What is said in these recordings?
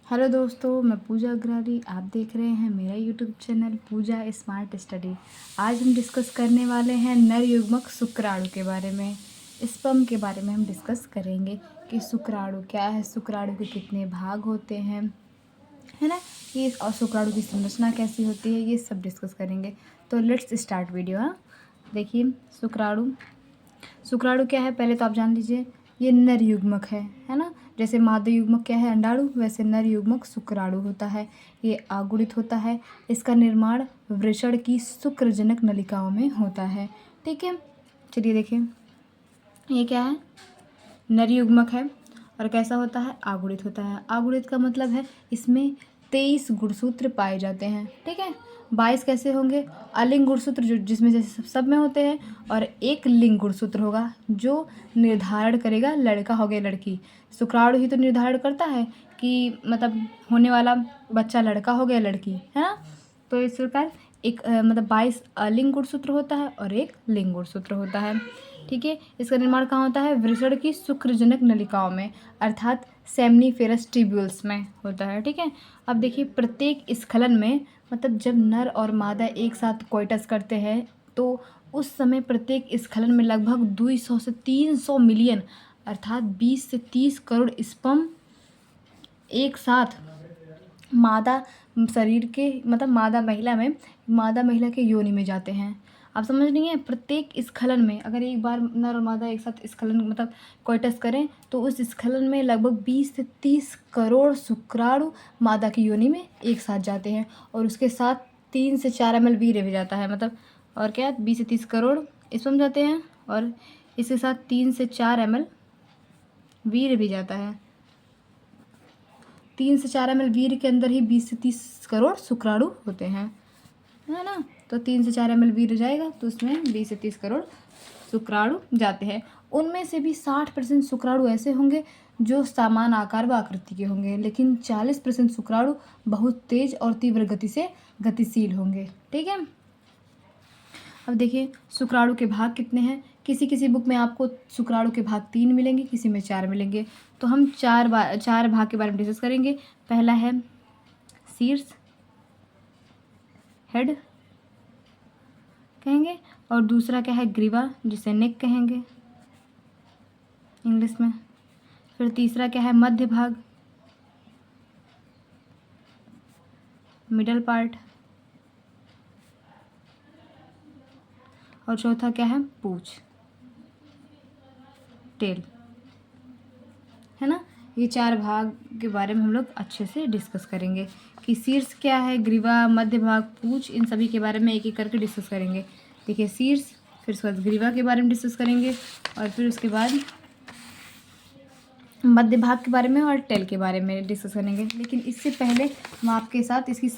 Hello दोस्तों, मैं पूजा अग्रवाल। आप देख रहे हैं मेरा यूट्यूब चैनल पूजा स्मार्ट स्टडी। आज हम डिस्कस करने वाले हैं नर युग्मक शुक्राणु के बारे में। स्पर्म के बारे में हम डिस्कस करेंगे कि शुक्राणु क्या है, शुक्राणु के कितने भाग होते हैं, है ना, ये और शुक्राणु की संरचना कैसी होती है, ये सब डिस्कस करेंगे। तो लेट्स स्टार्ट वीडियो। हाँ, देखिए शुक्राणु शुक्राणु क्या है पहले तो आप जान लीजिए। ये नर युग्मक है ना। जैसे मादा युग्मक क्या है, अंडाणु, वैसे नर युग्मक शुक्राणु होता है। ये आगुणित होता है। इसका निर्माण वृषण की शुक्रजनक नलिकाओं में होता है। ठीक है, चलिए देखें ये क्या है, नर युग्मक है और कैसा होता है, आगुणित होता है। आगुणित का मतलब है इसमें 23 गुणसूत्र पाए जाते हैं। ठीक है, 22 कैसे होंगे, अलिंग गुणसूत्र जो जिसमें से सब में होते हैं, और एक लिंग गुणसूत्र होगा जो निर्धारण करेगा लड़का हो गया लड़की। शुक्राणु ही तो निर्धारण करता है कि मतलब होने वाला बच्चा लड़का हो गया लड़की, है ना। तो इस प्रकार एक मतलब 22 अलिंग गुणसूत्र होता है और एक लिंग गुणसूत्र होता है। ठीक है, इसका निर्माण कहाँ होता है, वृषण की शुक्रजनक नलिकाओं में, अर्थात सेमनीफेरस ट्यूब्यूल्स में होता है। ठीक है, अब देखिए प्रत्येक स्खलन में मतलब जब नर और मादा एक साथ कोइटस करते हैं तो उस समय प्रत्येक स्खलन में लगभग 200 से 300 मिलियन अर्थात 20 से 30 करोड़ स्पर्म एक साथ मादा शरीर के मतलब मादा महिला के योनि में जाते हैं। आप समझ नहीं है, प्रत्येक स्खलन में अगर एक बार नर और मादा एक साथ स्खलन मतलब कोइटस करें तो उस स्खलन में लगभग 20 से 30 करोड़ शुक्राणु मादा की योनि में एक साथ जाते हैं और उसके साथ 3 से 4 ml वीर्य भी जाता है। मतलब और क्या, 20 से 30 करोड़ स्पर्म जाते हैं और इसके साथ 3 से 4 ml वीर्य भी जाता है। 3 से 4 ml वीर्य के अंदर ही 20 से 30 करोड़ शुक्राणु होते हैं, है ना। तो 3 से 4 ml वीर्य जाएगा तो उसमें 20 से 30 करोड़ शुक्राणु जाते हैं। उनमें से भी 60% शुक्राणु ऐसे होंगे जो समान आकार व आकृति के होंगे, लेकिन 40% शुक्राणु बहुत तेज और तीव्र गति से गतिशील होंगे। ठीक है, अब देखिए शुक्राणु के भाग कितने हैं। किसी किसी बुक में आपको शुक्राणु के भाग 3 मिलेंगे, किसी में 4 मिलेंगे। तो हम चार भाग के बारे में डिस्कस करेंगे। पहला है शीर्ष, हेड कहेंगे, और दूसरा क्या है, ग्रीवा, जिसे नेक कहेंगे इंग्लिश में। फिर तीसरा क्या है, मध्य भाग, मिडल पार्ट, और चौथा क्या है, पूंछ, टेल, है ना। ये 4 भाग के बारे में हम लोग अच्छे से डिस्कस करेंगे कि शीर्ष क्या है, ग्रीवा, मध्य भाग, पूंछ, इन सभी के बारे में एक एक करके डिस्कस करेंगे। देखिए शीर्ष, फिर उसके बाद ग्रीवा के बारे में डिस्कस करेंगे और फिर उसके बाद मध्य भाग के बारे में और टेल के बारे में डिस्कस करेंगे। लेकिन इससे पहले हम आपके साथ इसकी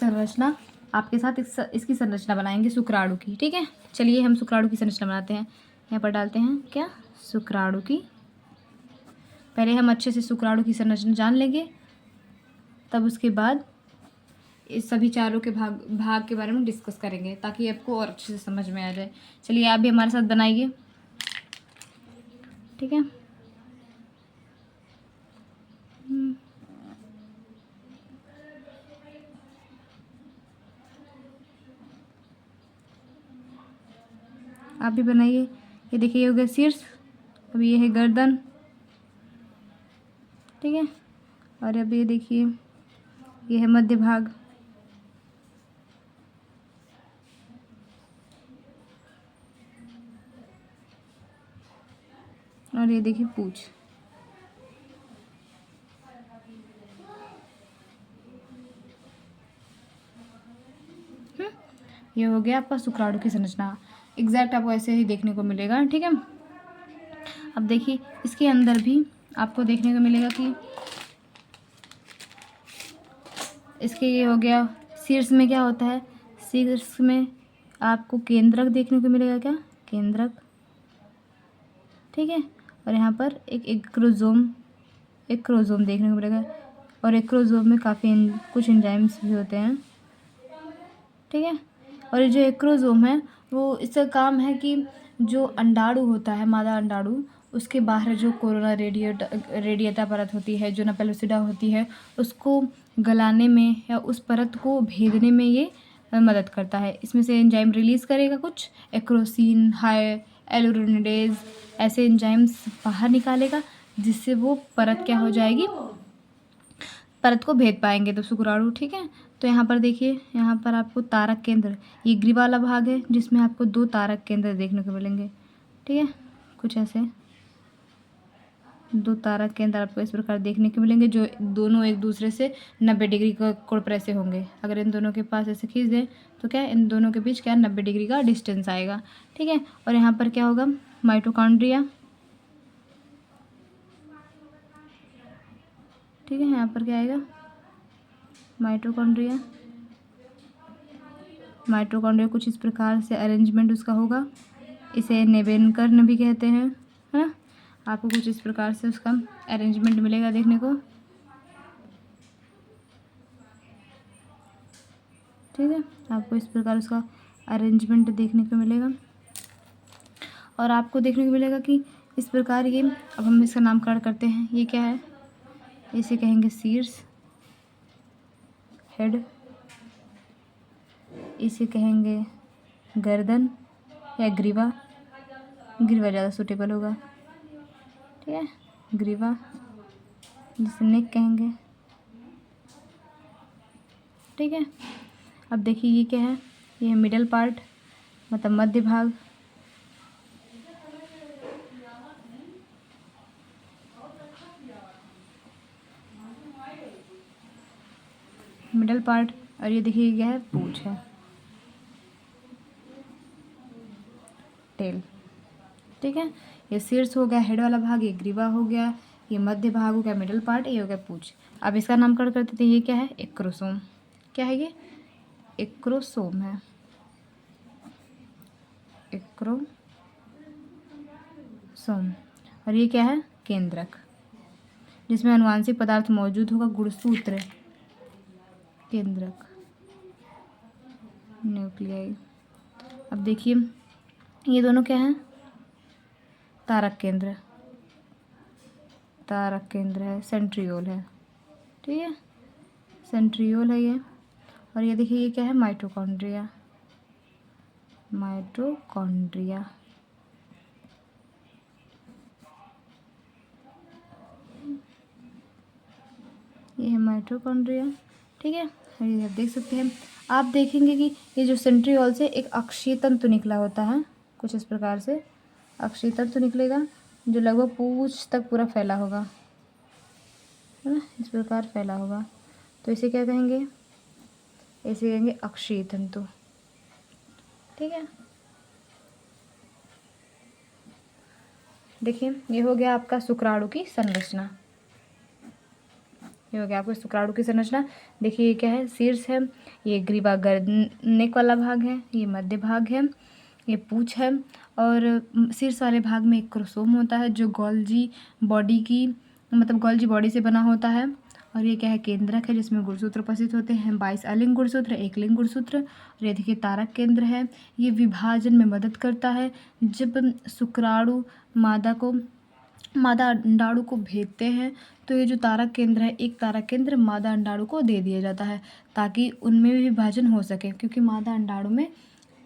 संरचना बनाएंगे शुक्राणु की। ठीक है, चलिए हम शुक्राणु की संरचना बनाते हैं। यहाँ पर डालते हैं क्या, शुक्राणु की। पहले हम अच्छे से शुक्राणु की संरचना जान लेंगे, तब उसके बाद इस सभी चारों के भाग के बारे में डिस्कस करेंगे ताकि आपको और अच्छे से समझ में आ जाए। चलिए आप भी हमारे साथ बनाइए। ठीक है, आप भी बनाइए। ये देखिए, ये हो गया शीर्ष, अभी ये है गर्दन। ठीक है, और अब ये देखिए ये है मध्य भाग, और ये देखिए पूंछ। ये हो गया आपका शुक्राणु की संरचना। एग्जैक्ट आपको ऐसे ही देखने को मिलेगा। ठीक है, अब देखिए इसके अंदर भी आपको देखने को मिलेगा कि इसके ये हो गया शीर्ष में क्या होता है, शीर्ष में आपको केंद्रक देखने को मिलेगा, क्या, केंद्रक। ठीक है, और यहाँ पर एक क्रोमोसोम देखने को मिलेगा, और एक क्रोमोसोम में काफ़ी कुछ एंजाइम्स भी होते हैं। ठीक है, और ये जो एक्रोसोम है वो इसका काम है कि जो अंडाणु होता है, मादा अंडाणु, उसके बाहर जो कोरोना रेडिएटा परत होती है, जो पेलोसिडा होती है, उसको गलाने में या उस परत को भेदने में ये मदद करता है। इसमें से एंजाइम रिलीज़ करेगा कुछ एक्रोसिन, हाइएलुरोनिडेज, ऐसे एंजाइम्स बाहर निकालेगा, जिससे वो परत क्या हो जाएगी, परत को भेद पाएंगे तो शुक्राणु। ठीक है, तो यहाँ पर देखिए, यहाँ पर आपको तारक केंद्र, ये ग्रीवा वाला भाग है जिसमें आपको 2 तारक केंद्र देखने को मिलेंगे। ठीक है, कुछ ऐसे 2 तारक केंद्र आपको इस प्रकार देखने को मिलेंगे, जो दोनों एक दूसरे से 90 डिग्री का कोण पर ऐसे होंगे। अगर इन दोनों के पास ऐसे खींच दें तो क्या इन दोनों के बीच क्या 90 डिग्री का डिस्टेंस आएगा। ठीक है, और यहाँ पर क्या होगा, माइटोकॉन्ड्रिया। ठीक है, यहाँ पर क्या आएगा, माइटोकॉन्ड्रिया। माइटोकॉन्ड्रिया कुछ इस प्रकार से अरेंजमेंट उसका होगा। इसे नेबेनकर्ण भी कहते हैं, है ना। आपको कुछ इस प्रकार से उसका अरेंजमेंट मिलेगा देखने को। ठीक है, आपको इस प्रकार उसका अरेंजमेंट देखने को मिलेगा, और आपको देखने को मिलेगा कि इस प्रकार ये, अब हम इसका नामकरण करते हैं। ये क्या है, इसे कहेंगे शीर्ष, हेड, इसे कहेंगे गर्दन या ग्रीवा। ग्रीवा ज़्यादा सूटेबल होगा। ठीक है, ग्रीवा, जिसे नेक कहेंगे। ठीक है, अब देखिए ये क्या है, ये मिडल पार्ट, मतलब मध्य भाग। मिडल पार्ट, और ये देखिए क्या है, पूंछ है, टेल। ठीक है, ये शीर्ष हो गया, हेड वाला भाग, ये ग्रीवा हो गया, ये मध्य भाग हो गया, मिडल पार्ट, ये हो गया पूंछ। अब इसका नामकरण करते थे, ये क्या है, एक्रोसोम। क्या है ये, एक्रोसोम है, एक्रोसोम। और ये क्या है, केंद्रक, जिसमें अनुवांशिक पदार्थ मौजूद होगा, गुणसूत्र, केंद्रक, न्यूक्लियाई। अब देखिए ये दोनों क्या हैं, तारक केंद्र, तारक केंद्र है, सेंट्रियोल है। ठीक है, सेंट्रियोल है ये। और ये देखिए ये क्या है, माइटोकॉन्ड्रिया, माइटोकॉन्ड्रिया। ये है माइटोकॉन्ड्रिया। ठीक है, ये आप देख सकते हैं। आप देखेंगे कि ये जो सेंट्रियोल से एक अक्षीय तंतु निकला होता है, कुछ इस प्रकार से अक्षीय तंतु निकलेगा, जो लगभग पूंछ तक पूरा फैला होगा, है ना, इस प्रकार फैला होगा। तो इसे क्या कहेंगे, इसे कहेंगे अक्षीय तंतु। ठीक है, देखिए ये हो गया आपका शुक्राणु की संरचना। ये हो गया आपको शुक्राणु की संरचना। देखिए ये क्या है, शीर्ष है, ये ग्रीवा गर्दन नेक वाला भाग है, ये मध्य भाग है, ये पूंछ है, और शीर्ष वाले भाग में एक क्रोसोम होता है, जो गोल्जी बॉडी की, मतलब गोल्जी बॉडी से बना होता है। और ये क्या है, केंद्रक है, जिसमें गुणसूत्र उपस्थित होते हैं, 22 अलिंग गुणसूत्र, 1 लिंग गुणसूत्र। और ये देखिए तारक केंद्र है, ये विभाजन में मदद करता है। जब शुक्राणु मादा अंडाणु को भेदते हैं, तो ये जो तारक केंद्र है, एक तारक केंद्र मादा अंडाणु को दे दिया जाता है, ताकि उनमें भी विभाजन हो सके, क्योंकि मादा अंडाणु में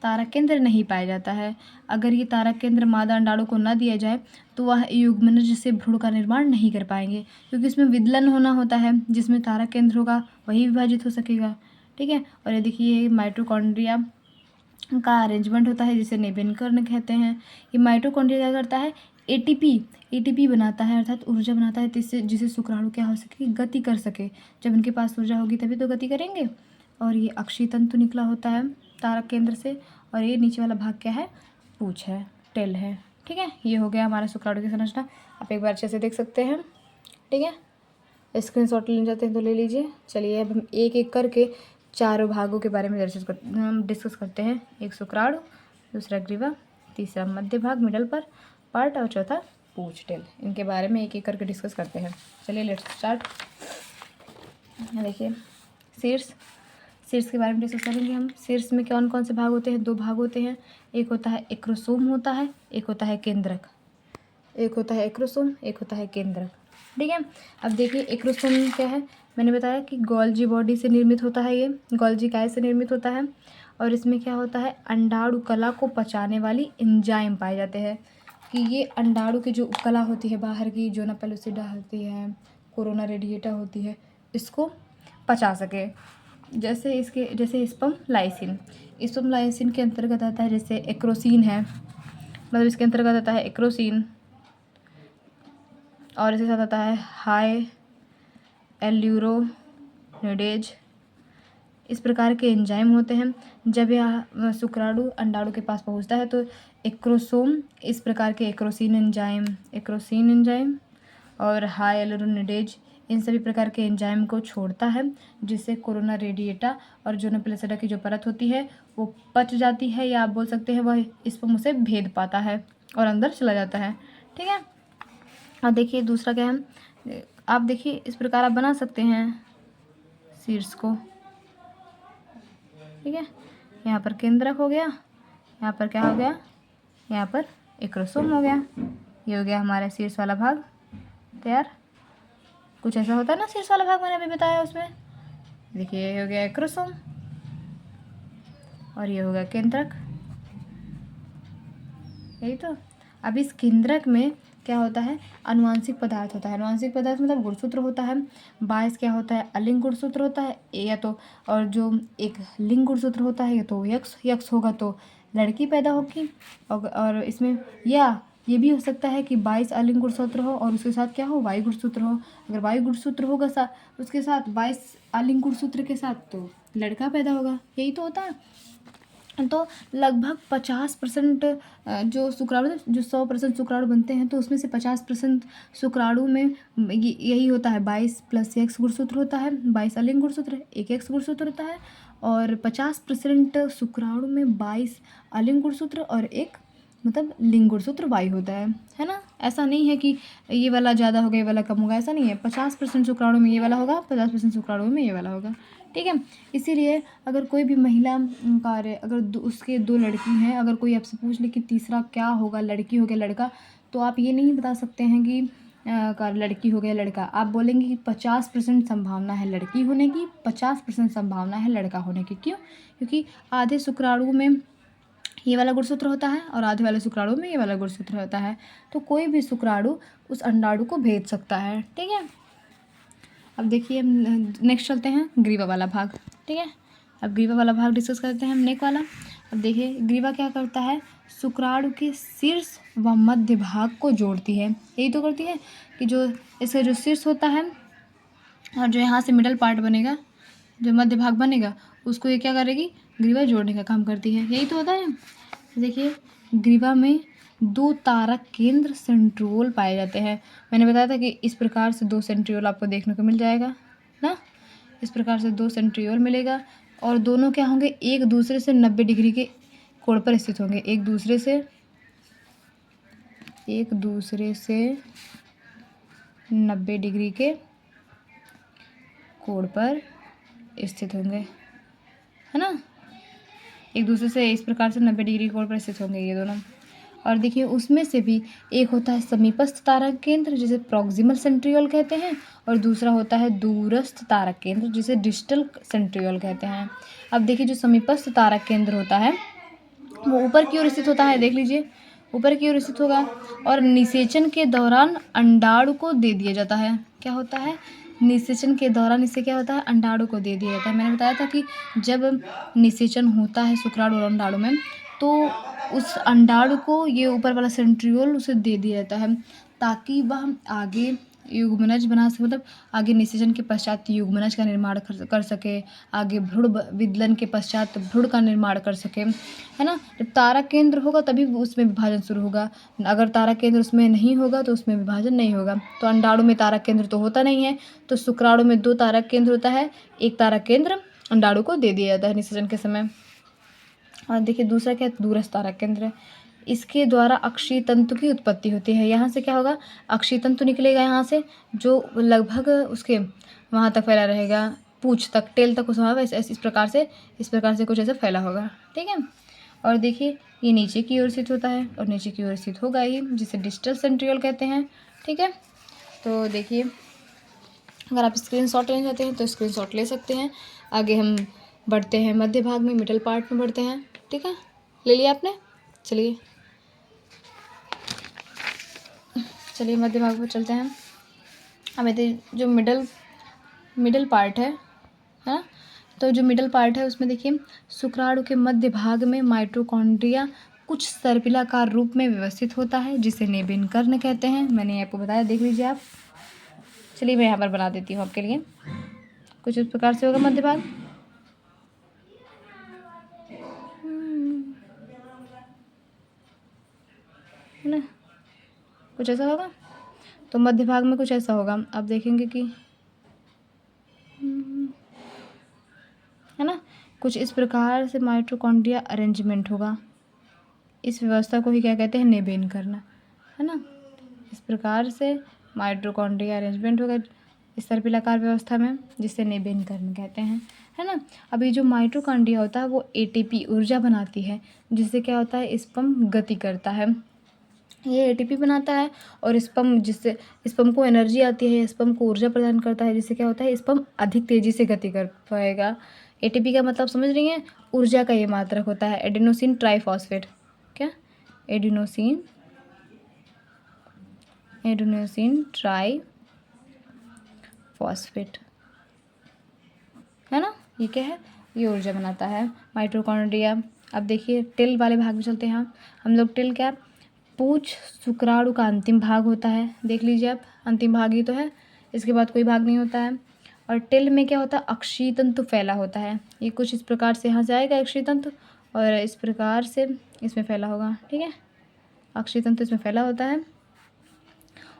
तारक केंद्र नहीं पाया जाता है। अगर ये तारक केंद्र मादा अंडाणु को न दिया जाए तो वह युग्मनज से भ्रूण का निर्माण नहीं कर पाएंगे, क्योंकि इसमें विदलन होना होता है, जिसमें तारक केंद्र होगा वही विभाजित हो सकेगा। ठीक है, और ये देखिए माइटोकॉन्ड्रिया का अरेंजमेंट होता है, जिसे नेबेनकर्ण कहते हैं। ये माइटोकॉन्ड्रिया क्या करता है, एटीपी बनाता है, अर्थात ऊर्जा बनाता है, जिसे शुक्राणु क्या हो सके, गति कर सके। जब उनके पास ऊर्जा होगी तभी तो गति करेंगे। और ये अक्षीय तंतु निकला होता है तारक केंद्र से, और ये नीचे वाला भाग क्या है, पूंछ है, टेल है। ठीक है, ये हो गया हमारा शुक्राणु की संरचना। आप एक बार अच्छे से देख सकते हैं। ठीक है, स्क्रीनशॉट लेना चाहते हैं तो ले लीजिए। चलिए अब हम एक एक करके चारों भागों के बारे में हम डिस्कस करते हैं। एक शुक्राणु, दूसरा ग्रीवा, तीसरा मध्य भाग मिडल पर पार्ट, और चौथा पूंछ टेल। इनके बारे में एक एक करके डिस्कस करते हैं। चलिए लेट्स स्टार्ट। देखिए शीर्ष के बारे में डिस्कस करेंगे हम। शीर्ष में कौन कौन से भाग होते हैं, 2 भाग होते हैं। एक होता है एक्रोसोम होता है, एक होता है केंद्रक। एक होता है एक्रोसोम, एक होता है केंद्रक। ठीक है, अब देखिए एक्रोसोम क्या है, मैंने बताया कि गोल्जी बॉडी से निर्मित होता है, ये गोल्जी काय से निर्मित होता है। और इसमें क्या होता है, अंडाणु कला को पचाने वाली एंजाइम पाए जाते हैं, कि ये अंडाणु की जो कला होती है बाहर की, जो ना पेलुसिडा होती है, कोरोना रेडिएटा होती है, इसको पचा सके। जैसे स्पर्म लाइसिन के अंतर्गत आता है, जैसे एक्रोसिन है, मतलब इसके अंतर्गत आता है एक्रोसिन, और इसके साथ आता है हाई एल्यूरोनिडेज। इस प्रकार के एंजाइम होते हैं। जब यह शुक्राणु अंडाणु के पास पहुंचता है तो एक्रोसोम इस प्रकार के एक्रोसिन एंजाइम और हाई एल्यूरोनिडेज इन सभी प्रकार के एंजाइम को छोड़ता है, जिससे कोरोना रेडिएटा और जोना पेलुसिडा की जो परत होती है वो पच जाती है, या आप बोल सकते हैं वह स्पर्म से भेद पाता है और अंदर चला जाता है। ठीक है, और देखिए दूसरा क्या है, आप देखिए इस प्रकार आप बना सकते हैं शीर्ष को। ठीक है, यहाँ पर केंद्रक हो गया, यहाँ पर क्या हो गया, यहाँ पर एक्रोसोम हो गया। ये हो गया हमारा शीर्ष वाला भाग तैयार। कुछ ऐसा होता है ना शीर्ष वाला भाग, मैंने अभी बताया उसमें। देखिए ये हो गया एक्रोसोम और ये हो गया केंद्रक। यही तो। अब इस केंद्रक में क्या होता है, अनुवांशिक पदार्थ होता है। अनुवांशिक पदार्थ मतलब गुणसूत्र होता है। 22 क्या होता है, अलिंग गुणसूत्र होता है, या तो और जो एक लिंग गुणसूत्र होता है, या तो यक्स होगा तो लड़की पैदा होगी, और इसमें या ये भी हो सकता है कि 22 अलिंग गुणसूत्र हो और उसके साथ क्या हो, वायु गुणसूत्र हो। अगर वायु गुणसूत्र होगा उसके साथ 22 अलिंग गुणसूत्र के साथ तो लड़का पैदा होगा। यही तो होता है। तो लगभग 50% जो शुक्राणु, जो 100% शुक्राणु बनते हैं, तो उसमें से 50% शुक्राणु में यही होता है, 22 + एक्स गुणसूत्र होता है, 22 अलिंग गुणसूत्र, एक एक्स गुणसूत्र होता है। और 50% शुक्राणु में 22 अलिंग गुणसूत्र और एक मतलब लिंग गुणसूत्र वायु होता है ना। ऐसा नहीं है कि ये वाला ज़्यादा होगा ये वाला कम होगा, ऐसा नहीं है। 50% शुक्राणु में ये वाला होगा, 50% शुक्राणु में ये वाला होगा। ठीक है, इसीलिए अगर कोई भी महिला कार्य, अगर उसके 2 लड़की हैं, अगर कोई आपसे पूछ ले कि तीसरा क्या होगा, लड़की हो गया लड़का, तो आप ये नहीं बता सकते हैं कि लड़की हो गया लड़का। आप बोलेंगे कि 50% संभावना है लड़की होने की, 50% संभावना है लड़का होने की। क्यों? क्योंकि आधे शुक्राणु में ये वाला गुणसूत्र होता है और आधे वाले शुक्राणु में ये वाला गुणसूत्र होता है, तो कोई भी शुक्राणु उस अंडाणु को भेज सकता है। ठीक है, अब देखिए नेक्स्ट चलते हैं ग्रीवा वाला भाग। ठीक है, अब ग्रीवा वाला भाग डिस्कस करते हैं हम, नेक वाला। अब देखिए ग्रीवा क्या करता है, शुक्राणु के शीर्ष व मध्य भाग को जोड़ती है। यही तो करती है कि जो इसका जो शीर्ष होता है और जो यहाँ से मिडल पार्ट बनेगा, जो मध्य भाग बनेगा, उसको ये क्या करेगी, ग्रीवा जोड़ने का काम करती है। यही तो होता है। देखिए ग्रीवा में 2 तारक केंद्र सेंट्रियोल पाए जाते हैं। मैंने बताया था कि इस प्रकार से 2 सेंट्रियोल आपको देखने को मिल जाएगा ना। इस प्रकार से 2 सेंट्रियोल मिलेगा और दोनों क्या होंगे, एक दूसरे से 90 डिग्री के कोण पर स्थित होंगे। एक दूसरे से 90 डिग्री के कोण पर स्थित होंगे, है ना। एक दूसरे से इस प्रकार से 90 डिग्री कोण पर स्थित होंगे ये दोनों। और देखिए उसमें से भी एक होता है समीपस्थ तारक केंद्र, जिसे प्रॉक्सिमल सेंट्रियोल कहते हैं, और दूसरा होता है दूरस्थ तारक केंद्र, जिसे डिस्टल सेंट्रियोल कहते हैं। अब देखिए जो समीपस्थ तारक केंद्र होता है वो ऊपर की ओर स्थित होता है, देख लीजिए ऊपर की ओर स्थित होगा, और निषेचन के दौरान अंडाणु को दे दिया जाता है। क्या होता है, निषेचन के दौरान इससे क्या होता है, अंडाणु को दे दिया जाता है। मैंने बताया था कि जब निषेचन होता है शुक्राणु और अंडाणु में, तो उस अंडाणु को ये ऊपर वाला सेंट्रियोल उसे दे दिया जाता है, ताकि वह आगे युग्मनज बना सके, मतलब आगे निषेचन के पश्चात युग्मनज का निर्माण कर सके, आगे भ्रूण विदलन के पश्चात भ्रूण का निर्माण कर सके, है ना। जब तारक केंद्र होगा तभी उसमें विभाजन शुरू होगा, अगर तारक केंद्र उसमें नहीं होगा तो उसमें विभाजन नहीं होगा। तो अंडाणु में तारक केंद्र तो होता नहीं है, तो शुक्राणु में 2 तारक केंद्र होता है, एक तारक केंद्र अंडाणु को दे दिया जाता है निषेचन के समय। और देखिए दूसरा क्या है, दूरस्थ तारक केंद्र। इसके द्वारा अक्षीय तंतु की उत्पत्ति होती है। यहाँ से क्या होगा, अक्षीय तंतु निकलेगा यहाँ से, जो लगभग उसके वहाँ तक फैला रहेगा, पूंछ तक, टेल तक, उस इस प्रकार से कुछ ऐसा फैला होगा। ठीक है, और देखिए ये नीचे की ओर स्थित होता है और नीचे की ओर स्थित होगा ही, जिसे डिस्टल सेंट्रियोल कहते हैं। ठीक है, तो देखिए अगर आप स्क्रीनशॉट लेना चाहते हैं तो स्क्रीनशॉट ले सकते हैं। आगे हम बढ़ते हैं मध्य भाग में, मिडल पार्ट में बढ़ते हैं। ठीक है, ले लिया आपने? चलिए मध्य भाग पर चलते हैं। हमें जो मिडल पार्ट है ना, तो जो मिडल पार्ट है उसमें देखिए शुक्राणु के मध्य भाग में माइटोकॉन्ड्रिया कुछ सर्पिलाकार रूप में व्यवस्थित होता है, जिसे नेबिन कर्ण कहते हैं। मैंने आपको बताया, देख लीजिए आप। चलिए मैं यहाँ पर बना देती हूँ आपके लिए। कुछ इस प्रकार से होगा मध्य भाग, है ना, कुछ ऐसा होगा। तो मध्य भाग में कुछ ऐसा होगा, आप देखेंगे कि है ना, कुछ इस प्रकार से माइटोकॉन्ड्रिया अरेंजमेंट होगा। इस व्यवस्था को ही क्या कहते हैं? नेबेन करना, है ना। इस प्रकार से माइटोकॉन्ड्रिया अरेंजमेंट होगा इस सर्पिलाकार व्यवस्था में, जिसे नेबेन करना कहते हैं, है ना। अभी जो माइटोकॉन्ड्रिया होता है वो एटीपी ऊर्जा बनाती है, जिससे क्या होता है? स्पर्म गति करता है। ये एटीपी बनाता है और स्पर्म, जिससे स्पर्म को एनर्जी आती है, स्पर्म को ऊर्जा प्रदान करता है, जिससे क्या होता है? स्पर्म अधिक तेज़ी से गति कर पाएगा। एटीपी का मतलब समझ रही हैं? ऊर्जा का ये मात्रक होता है, एडेनोसिन ट्राइफॉस्फेट। क्या? एडेनोसिन ट्राइफॉस्फेट, है ना। ये क्या है? ये ऊर्जा बनाता है माइटोकॉन्ड्रिया। अब देखिए टिल वाले भाग में चलते हैं हम लोग। टिल क्या? पूछ शुक्राणु का अंतिम भाग होता है। देख लीजिए आप, अंतिम भाग ही तो है, इसके बाद कोई भाग नहीं होता है। और टिल में क्या होता है? अक्षीय तंतु फैला होता है। ये कुछ इस प्रकार से यहाँ से आएगा अक्षीय तंतु, और इस प्रकार से इसमें फैला होगा। ठीक है, अक्षीय तंतु इसमें फैला होता है।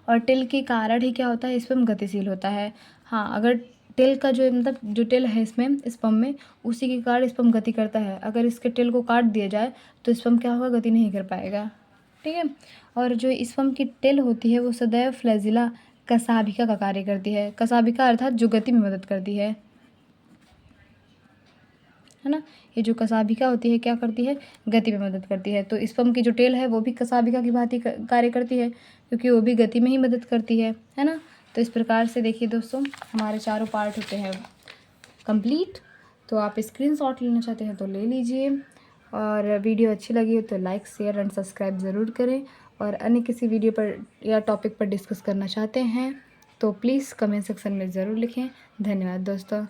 और टिल के कारण ही क्या होता है? स्पर्म गतिशील होता है। हाँ, अगर टिल का जो मतलब जो टिल है इसमें स्पर्म में, उसी के कारण स्पर्म गति करता है। अगर इसके टिल को काट दिया जाए तो स्पर्म क्या होगा? गति नहीं कर पाएगा। ठीक है, और जो स्पर्म की टिल होती है वो सदैव फ्लैजिला कसाभिका का कार्य करती है। कसाभिका अर्थात जो गति में मदद करती है ना। ये जो कसाभिका होती है क्या करती है? गति में मदद करती है। तो स्पर्म की जो टेल है वो भी कसाभिका की भांति कार्य करती है, क्योंकि वो भी गति में ही मदद करती है ना। तो इस प्रकार से देखिए दोस्तों, हमारे चारों पार्ट होते हैं कंप्लीट। तो आप स्क्रीनशॉट लेना चाहते हैं तो ले लीजिए, और वीडियो अच्छी लगी हो तो लाइक, शेयर एंड सब्सक्राइब ज़रूर करें। और अन्य किसी वीडियो पर या टॉपिक पर डिस्कस करना चाहते हैं तो प्लीज़ कमेंट सेक्शन में ज़रूर लिखें। धन्यवाद दोस्तों।